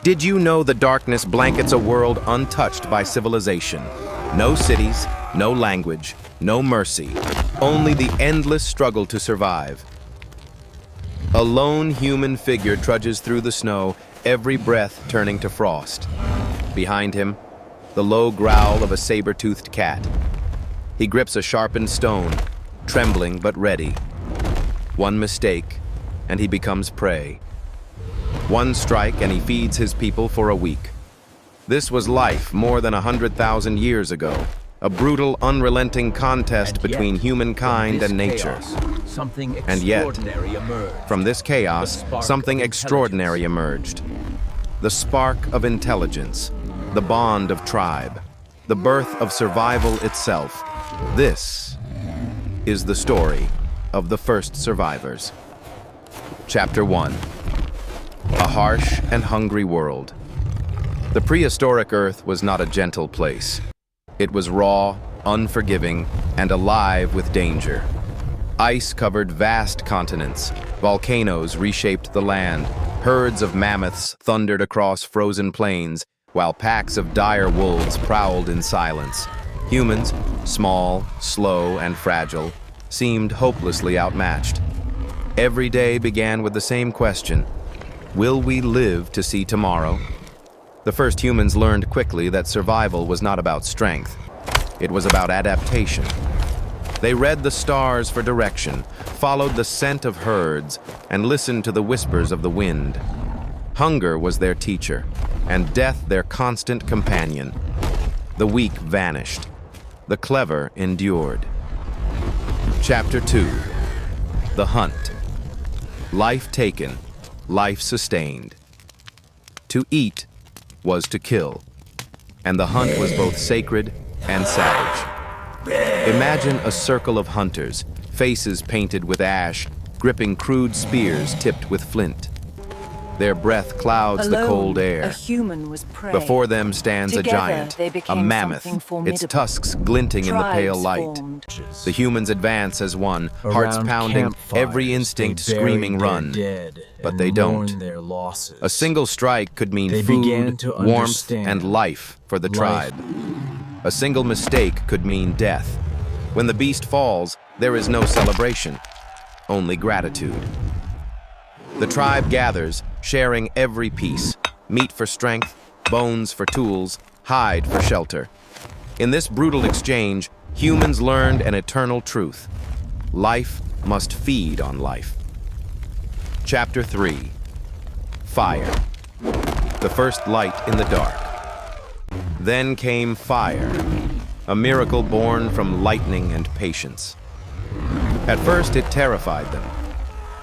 Did you know the darkness blankets a world untouched by civilization? No cities, no language, no mercy, only the endless struggle to survive. A lone human figure trudges through the snow, every breath turning to frost. Behind him, the low growl of a saber-toothed cat. He grips a sharpened stone, trembling but ready. One mistake, and he becomes prey. One strike, and he feeds his people for a week. This was life more than 100,000 years ago, a brutal, unrelenting contest between humankind and nature. And yet, from this chaos, something extraordinary emerged. The spark of intelligence, the bond of tribe, the birth of survival itself. This is the story of the first survivors. Chapter 1. A harsh and hungry world. The prehistoric Earth was not a gentle place. It was raw, unforgiving, and alive with danger. Ice covered vast continents, volcanoes reshaped the land, herds of mammoths thundered across frozen plains, while packs of dire wolves prowled in silence. Humans, small, slow, and fragile, seemed hopelessly outmatched. Every day began with the same question: will we live to see tomorrow? The first humans learned quickly that survival was not about strength. It was about adaptation. They read the stars for direction, followed the scent of herds, and listened to the whispers of the wind. Hunger was their teacher, and death their constant companion. The weak vanished. The clever endured. Chapter 2. The Hunt. Life taken, life sustained. To eat was to kill, and the hunt was both sacred and savage. Imagine a circle of hunters, faces painted with ash, gripping crude spears tipped with flint. Their breath clouds the cold air. A human was prey. Before them stands a giant, a mammoth, its tusks glinting in the pale light. The humans advance as one, hearts pounding, every instinct screaming run. But they don't. A single strike could mean food, warmth, and life for the tribe. A single mistake could mean death. When the beast falls, there is no celebration, only gratitude. The tribe gathers, sharing every piece: meat for strength, bones for tools, hide for shelter. In this brutal exchange, humans learned an eternal truth: life must feed on life. Chapter 3. Fire. The first light in the dark. Then came fire, a miracle born from lightning and patience. At first, it terrified them.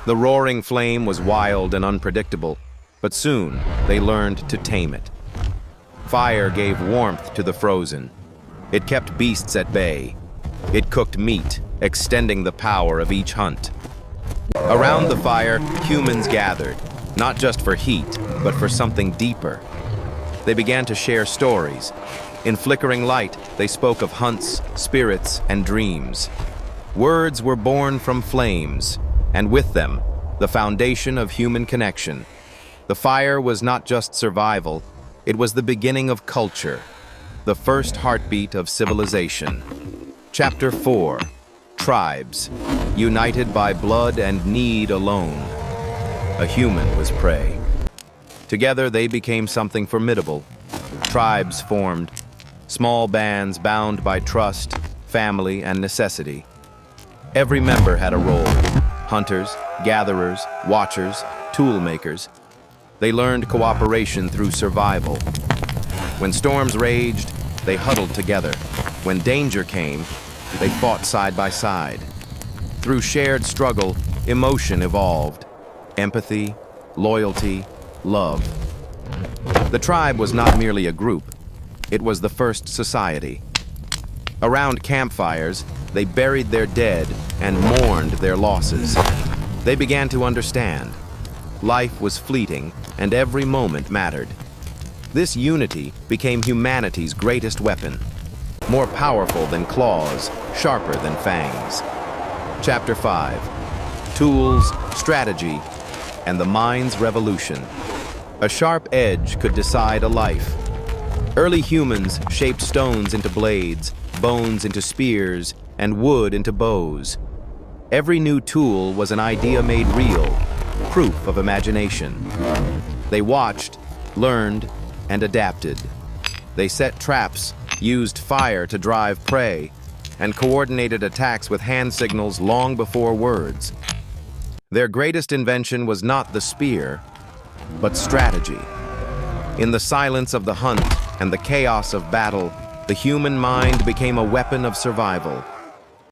The roaring flame was wild and unpredictable, but soon they learned to tame it. Fire gave warmth to the frozen. It kept beasts at bay. It cooked meat, extending the power of each hunt. Around the fire, humans gathered, not just for heat, but for something deeper. They began to share stories. In flickering light, they spoke of hunts, spirits, and dreams. Words were born from flames, and with them, the foundation of human connection. The fire was not just survival, it was the beginning of culture, the first heartbeat of civilization. Chapter 4. Tribes, united by blood and need alone. A human was prey. Together they became something formidable. Tribes formed, small bands bound by trust, family, and necessity. Every member had a role: hunters, gatherers, watchers, tool makers. They learned cooperation through survival. When storms raged, they huddled together. When danger came, they fought side by side. Through shared struggle, emotion evolved: empathy, loyalty, love. The tribe was not merely a group, it was the first society. Around campfires, they buried their dead and mourned their losses. They began to understand. Life was fleeting, and every moment mattered. This unity became humanity's greatest weapon, more powerful than claws, sharper than fangs. Chapter 5. Tools, strategy, and the mind's revolution. A sharp edge could decide a life. Early humans shaped stones into blades, bones into spears, and wood into bows. Every new tool was an idea made real, proof of imagination. They watched, learned, and adapted. They set traps, used fire to drive prey, and coordinated attacks with hand signals long before words. Their greatest invention was not the spear, but strategy. In the silence of the hunt and the chaos of battle, the human mind became a weapon of survival.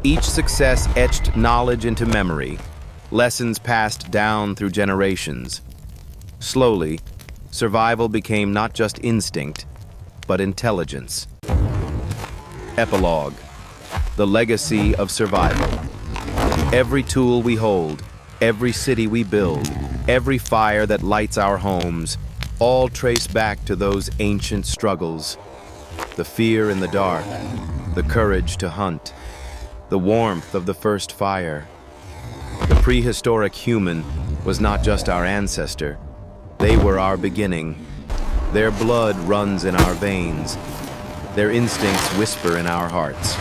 Each success etched knowledge into memory, lessons passed down through generations. Slowly, survival became not just instinct, but intelligence. Epilogue: the legacy of survival. Every tool we hold, every city we build, every fire that lights our homes, all trace back to those ancient struggles. The fear in the dark, the courage to hunt, the warmth of the first fire. The prehistoric human was not just our ancestor, they were our beginning. Their blood runs in our veins. Their instincts whisper in our hearts.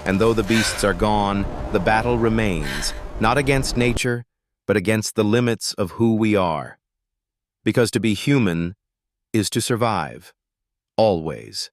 And though the beasts are gone, the battle remains, not against nature, but against the limits of who we are. Because to be human is to survive, always.